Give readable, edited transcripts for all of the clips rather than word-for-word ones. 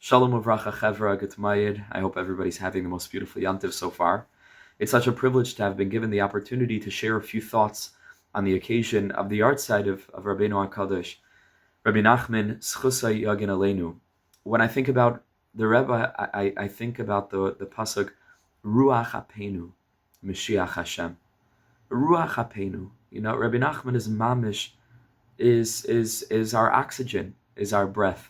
Shalom uvracha chevra g'tmayid. I hope everybody's having the most beautiful yantiv so far. It's such a privilege to have been given the opportunity to share a few thoughts on the occasion of the Yahrtzeit of Rabbeinu HaKadosh, Rebbe Nachman, Schusay Yagin Aleinu. When I think about the Rebbe, I think about the pasuk, Ruach Apeinu, Moshiach Hashem. Ruach Apeinu. You know, Rebbe Nachman is mamish, is our oxygen, is our breath.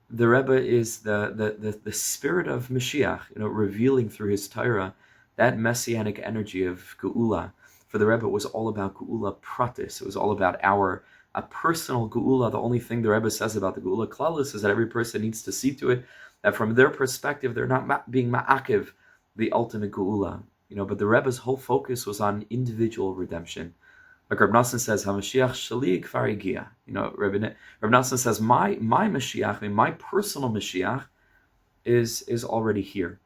The Rebbe is the spirit of Moshiach, revealing through his Torah that messianic energy of Geula. For the Rebbe, it was all about Geula pratis. It was all about a personal Geula. The only thing the Rebbe says about the Geula Klalis is that every person needs to see to it that from their perspective, they're not being ma'akiv, the ultimate Geula. But the Rebbe's whole focus was on individual redemption. Like Rebbe Nachman says, HaMashiach Shali Kfar Higia. Rebbe Nachman says, my Mashiach, my personal Mashiach is already here.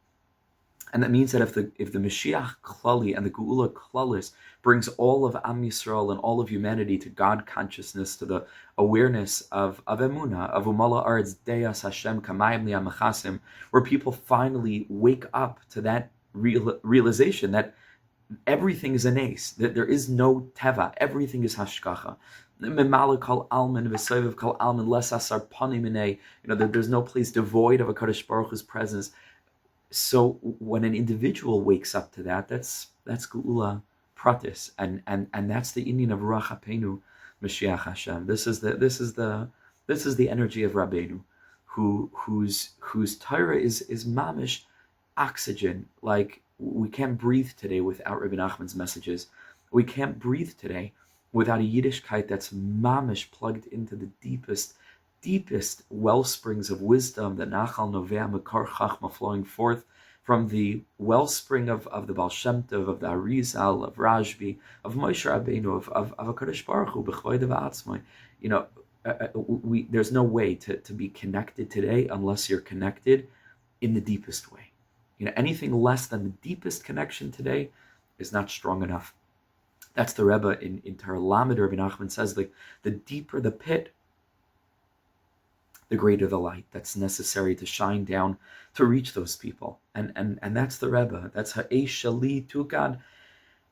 And that means that if the Mashiach Klali and the Geula Klalis brings all of Am Yisrael and all of humanity to God consciousness, to the awareness of Emunah, of Umala Aretz Deyas Hashem Kamayim Li'amachasim, where people finally wake up to that realization that everything is an ace, that there is no teva, everything is hashkacha. There's no place devoid of a Kadosh Baruch Hu's presence. So when an individual wakes up to that, that's Geula Pratis, and that's the Indian of Ruach Apeinu, Moshiach Hashem. This is the energy of Rabbeinu, whose Torah is mamish oxygen. Like, we can't breathe today without Rebbe Nachman's messages. We can't breathe today without a Yiddishkeit that's mamish plugged into the deepest well springs of wisdom, the Nachal Novea Mekar Chachma, flowing forth from the wellspring of the Baal Shem Tov, of the Arizal, of Rashbi, of Moshe Rabbeinu, of HaKadosh Baruch Hu, B'chvoid V'atzmai. There's no way to be connected today unless you're connected in the deepest way. Anything less than the deepest connection today is not strong enough. That's the Rebbe in Torah Lamed. Rebbe Nachman says, like, the deeper the pit, the greater the light that's necessary to shine down to reach those people. And that's the Rebbe. That's Ha'esh Shali Tukad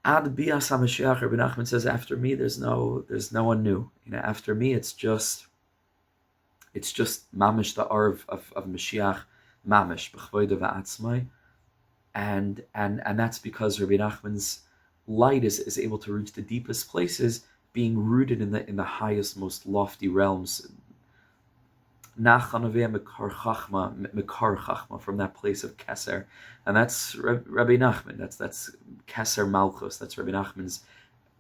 Ad Bias HaMashiach. Rebbe Nachman says, after me, there's no one new. After me, it's just mamish, the arv of Mashiach, mamish b'chvoid v'atzmai. And that's because Rabbi Nachman's light is able to reach the deepest places, being rooted in the highest, most lofty realms. Nachanaveh Mekar Chachma, from that place of Keser, and that's Rabbi Nachman. That's Keser Malchus. That's Rabbi Nachman's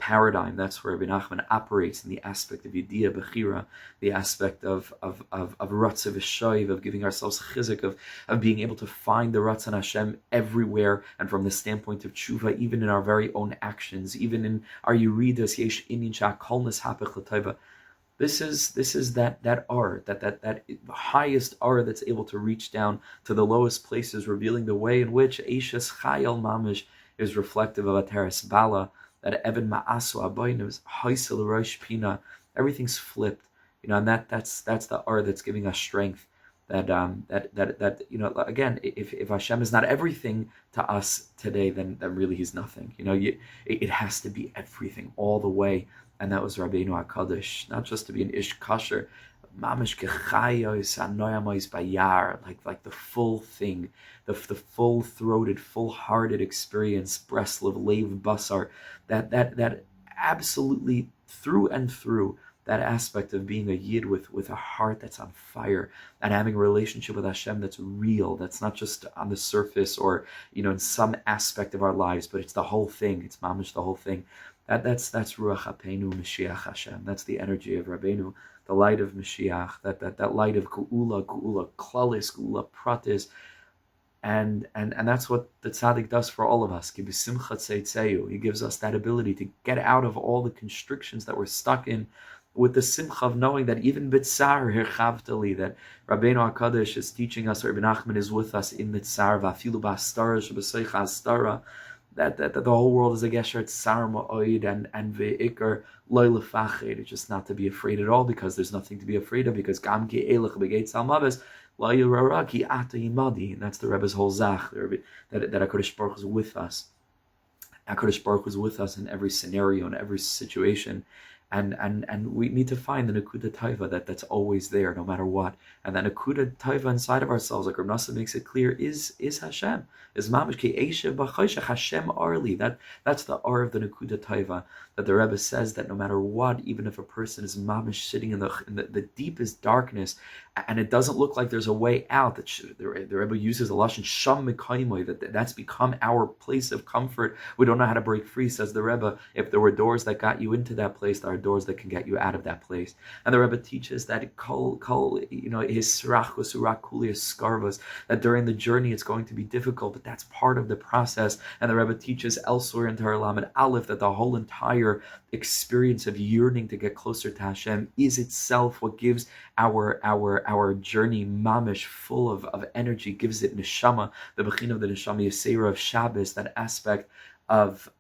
paradigm. That's where Rebbe Nachman operates in the aspect of Yediyah Bechira, the aspect of Ratzav V'Shoiv, of giving ourselves chizuk, of being able to find the Ratzon Hashem everywhere, and from the standpoint of tshuva, even in our very own actions, even in our Yeridas, Yesh Inyan Sha'Kol Nishapech L'Tova. This is that R, that highest R that's able to reach down to the lowest places, revealing the way in which Eishes Chayel Mamish is reflective of Ateres Bala. That Evan Ma'asu Apeinu is Haisel Rosh Pina. Everything's flipped, and that's the R that's giving us strength. That again, if Hashem is not everything to us today, then really He's nothing. It has to be everything all the way, and that was Rabbeinu HaKadosh, not just to be an ish kasher, mamish kechayos anoyamos bayar, like the full thing, the full-throated, full-hearted experience, breslev leiv basar, that absolutely through and through, that aspect of being a yid with a heart that's on fire and having a relationship with Hashem that's real, that's not just on the surface or in some aspect of our lives, but it's the whole thing. It's mamish the whole thing. That's Ruach Apeinu Moshiach Hashem. That's the energy of Rabbeinu, the light of Moshiach, that light of Geula Klalis, Geula Pratis, and that's what the tzaddik does for all of us. He gives us that ability to get out of all the constrictions that we're stuck in, with the simcha of knowing that even b'tzar herchavtali, that Rabbeinu HaKadosh is teaching us, Rebbe Nachman is with us in the tzar, v'afilu b'astara sheb'soich ha'astara, that the whole world is a gesher tsar ma'oid, and ve'ikar loy lefached. It's just not to be afraid at all, because there's nothing to be afraid of, because gam ki elech b'geit salmaves, La yirara ki ata imadi. And that's the Rebbe's whole zach, that HaKadosh Baruch Hu is with us. HaKadosh Baruch Hu is with us in every scenario, in every situation. And we need to find the Nakuda Taiva that's always there, no matter what. And that Nakuda Taiva inside of ourselves, like Rav Nosson makes it clear, is Hashem. Is Mamish Ki Eshev B'Choshech, Hashem Arli. That's the R of the Nakuda Taiva, that the Rebbe says that no matter what, even if a person is Mamish sitting in the deepest darkness, and it doesn't look like there's a way out, that the Rebbe uses a lashon Sham Mekaimoy, that's become our place of comfort. We don't know how to break free, says the Rebbe. If there were doors that got you into that place, there are doors that can get you out of that place. And the Rebbe teaches that his sirachos urakulias skarvas, that during the journey it's going to be difficult, but that's part of the process. And the Rebbe teaches elsewhere in Torah Lamed Aleph that the whole entire experience of yearning to get closer to Hashem is itself what gives our journey mamish full of energy, gives it neshama, the bechin of the neshama yisera of Shabbos, that aspect of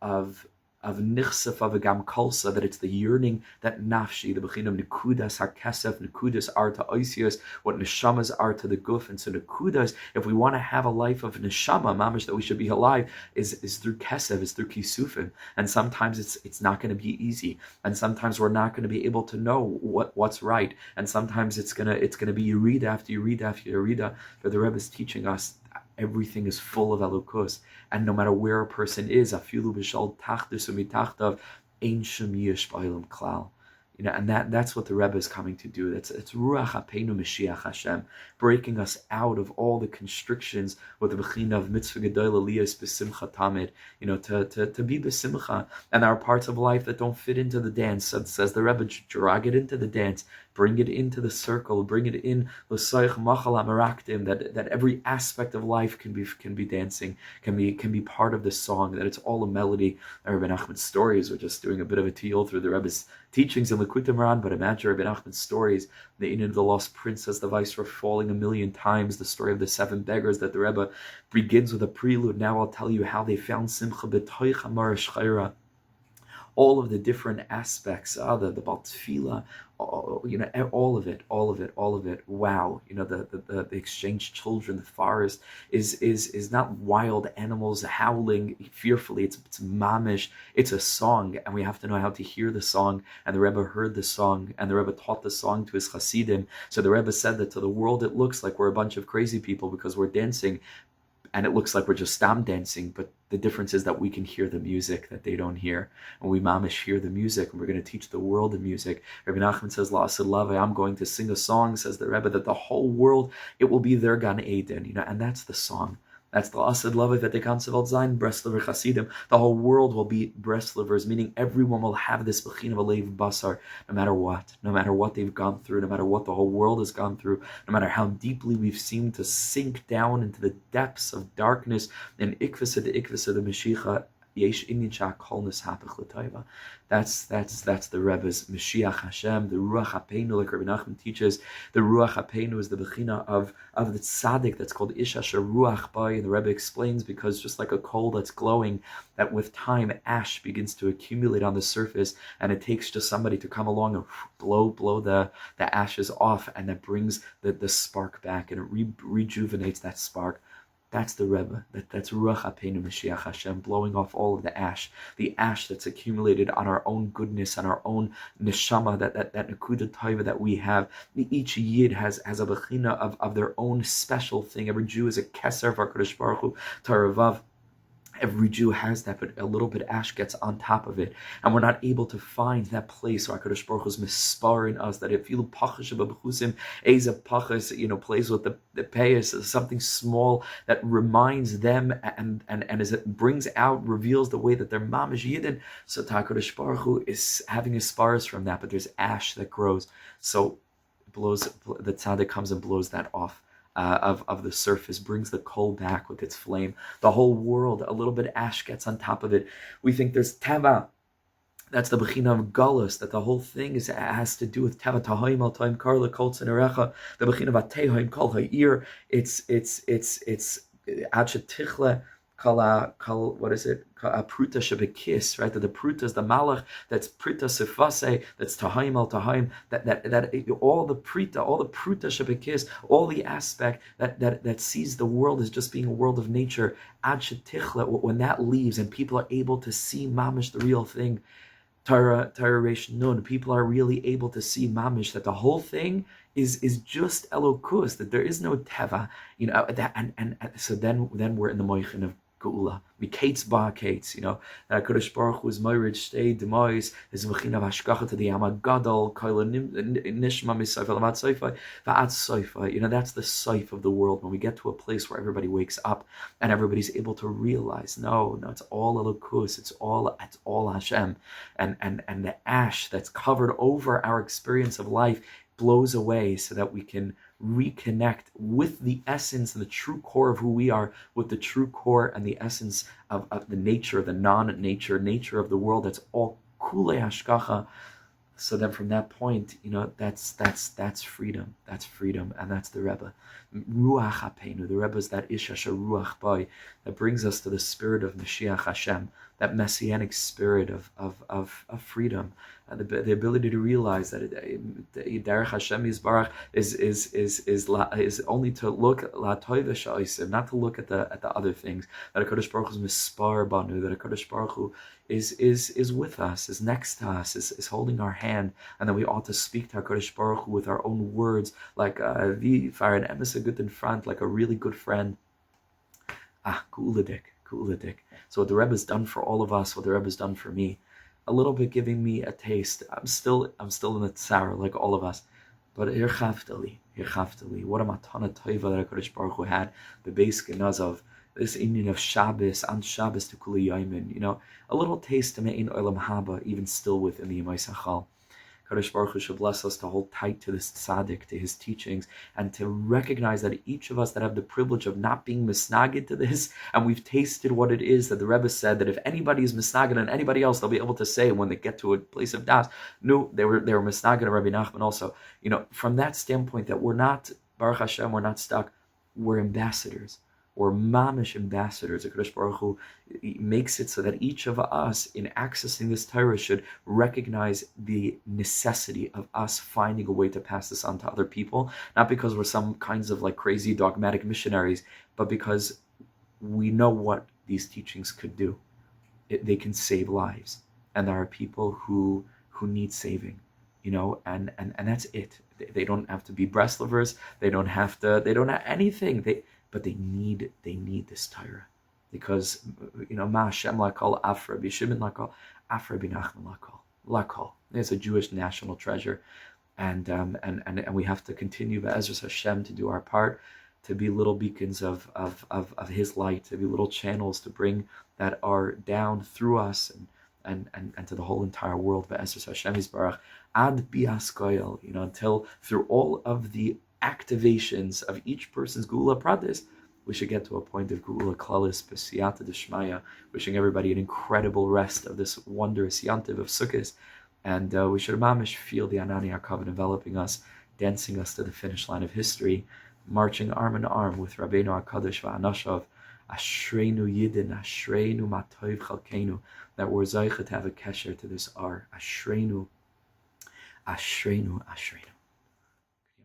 nichsef avagam kolsa, that it's the yearning, that nafshi, the bechin of nekudas hakesef, nekudas are to oisios, what neshamas are to the guf. And so nekudas, if we want to have a life of neshama mamish, that we should be alive, is through kesef, is through kisufim. And sometimes it's not going to be easy, and sometimes we're not going to be able to know what's right, and sometimes it's gonna be yerida after yerida after yerida. But the Rebbe is teaching us everything is full of elukus, and no matter where a person is, afilu b'shal tachtus u'mitachtav ein shem yish b'olam klal. And that's what the Rebbe is coming to do. It's Ruach Apeinu Moshiach Hashem, breaking us out of all the constrictions with the bechina of mitzvah gedola liyos b'simcha tamid, to be b'simcha. And there are parts of life that don't fit into the dance. So it says the Rebbe, drag it into the dance, bring it into the circle, bring it in l'soich machal amaraktim, that every aspect of life can be dancing, can be part of the song, that it's all a melody. Rebbe Nachman's stories, we're just doing a bit of a tiyul through the Rebbe's teachings in Likutei Moharan, but imagine Rebbe Nachman's stories, the Inn of the Lost Princess, the Viceroy falling 1,000,000 times, the story of the 7 beggars, that the Rebbe begins with a prelude. Now I'll tell you how they found Simcha b'toich amar shchayra. All of the different aspects, the Baal Tefillah, all of it. Wow, the exchanged children, the forest is not wild animals howling fearfully. It's mamish. It's a song, and we have to know how to hear the song. And the Rebbe heard the song, and the Rebbe taught the song to his Hasidim. So the Rebbe said that to the world it looks like we're a bunch of crazy people because we're dancing, and it looks like we're just stam dancing, but the difference is that we can hear the music that they don't hear. And we mamish hear the music, and we're going to teach the world the music. Rebbe Nachman says, La'asad Lavai, I'm going to sing a song, says the Rebbe, that the whole world, it will be their Gan Eden, and that's the song. That's the La'asad Lavai V'tekansev Zayin, Breslever Chasidim. The whole world will be Breslevers, meaning everyone will have this Bechin of Alev Basar, no matter what they've gone through, no matter what the whole world has gone through, no matter how deeply we've seemed to sink down into the depths of darkness, and Ikvasa the Mashiach, Yesh Inyan Sha'akol Nishapach L'Taiva. That's the Rebbe's Moshiach Hashem, the Ruach Apeinu, like Rebbe Nachman teaches. The Ruach Apeinu is the bechina of the tzaddik that's called Ish Asher Ruach Bai, and the Rebbe explains, because just like a coal that's glowing, that with time ash begins to accumulate on the surface, and it takes just somebody to come along and blow the ashes off, and that brings the spark back, and it rejuvenates that spark. That's the Rebbe. That's Ruach Apeinu Moshiach Hashem, blowing off all of the ash that's accumulated on our own goodness, on our own neshama, that nekuda taiva that we have. Each yid has a bechina of their own special thing. Every Jew is a keser of HaKadosh Baruch Hu, Taravav. Every Jew has that, but a little bit of ash gets on top of it, and we're not able to find that place where HaKadosh Baruch Hu's mispar in us, that if you pachash b'chusim, eza pachas, plays with the payas, something small that reminds them and as it brings out, reveals the way that they're mamish yidden. So HaKadosh Baruch Hu is having his spars from that, but there's ash that grows. So the tzaddik comes and blows that off. Of the surface, brings the coal back with its flame. The whole world, a little bit of ash gets on top of it. We think there's teva. That's the bechina of galus, that the whole thing has to do with teva. Tahaim al taim karla kol tzenerecha. The bechina of atehaim kol ha'ir. It's achet tichle. What is it? Pruta shebekis, right? That the pruta is the malach. That's prita sifase. That's tahaim al tahaim. That all the pruta shebekis, all the aspect that sees the world as just being a world of nature. Ad shetichla, when that leaves and people are able to see mamish, the real thing. Tara Reish Nun, people are really able to see mamish that the whole thing is just elokus, that there is no teva, that and so then we're in the moichin of geula. We kates ba kates, that HaKadosh Baruch Hu is moirid shtei demois, is mechina v'hashgacha to the Yama Gadol, koil nishma misayfa lamat soifa va'at soifa. That's the soif of the world. When we get to a place where everybody wakes up and everybody's able to realize, no, it's all elokus, it's all Hashem, and the ash that's covered over our experience of life blows away so that we can reconnect with the essence and the true core of who we are, with the true core and the essence of the nature, the nature of the world. That's all kulei hashgacha. So then from that point, that's freedom. That's freedom, and that's the Rebbe. Ruach Apeinu. The Rebbe is that ish asher ruach bai that brings us to the spirit of Moshiach Hashem, that messianic spirit of freedom, the ability to realize that derech Hashem Yisbarach is only to look la toiva sha'osim, not to look at the other things. That HaKadosh Baruch Hu is mispar banu. That HaKadosh Baruch Hu is with us, is next to us, is holding our hand, and then we ought to speak to HaKadosh Baruch Hu with our own words, like vi faren emesa gut in front, like a really good friend. Ku'uladik. So what the Rebbe has done for all of us, what the Rebbe has done for me, a little bit giving me a taste. I'm still in the tzara, like all of us. But hirchaftali. What a matana toiva that HaKadosh Baruch Hu had, the beis genazov, this Indian of Shabbos, and Shabbos to Kuli Yaimin, a little taste to Me'in Olam Haba, even still within the Yemai Sachal. Kadosh Baruch Hu should bless us to hold tight to this tzaddik, to his teachings, and to recognize that each of us that have the privilege of not being misnagid to this, and we've tasted what it is, that the Rebbe said that if anybody is misnagid on anybody else, they'll be able to say when they get to a place of das, no, they were misnagid on Rabbi Nachman also. From that standpoint, that we're not, Baruch Hashem, we're not stuck, we're ambassadors. Or mamish ambassadors. HaKadosh Baruch Hu makes it so that each of us in accessing this Torah should recognize the necessity of us finding a way to pass this on to other people, not because we're some kinds of like crazy dogmatic missionaries, but because we know what these teachings could do. They can save lives, and there are people who need saving, and that's it. They don't have to be Breslovers. They don't have anything. But they need this Torah, because Ma Hashem lakol Afra B'Shimon lakol Afra B'Nachman lakol. It's a Jewish national treasure, and we have to continue Be'ezras Hashem to do our part, to be little beacons of His light, to be little channels to bring that are down through us and to the whole entire world. Be'ezras Hashem Yisbarach ad biaskoyel, until through all of the activations of each person's Geula Pradis, we should get to a point of Geula Klalis B'Siyata D'Shmaya, wishing everybody an incredible rest of this wondrous Yantiv of Sukkot, and we should mamish feel the Anani HaKavod enveloping us, dancing us to the finish line of history, marching arm in arm with Rabbeinu HaKadosh V'Anashav, Ashreinu Yidin, Ashreinu Matov Chalkeinu, that we're Zaycha to have a kesher to this R. Ashreinu.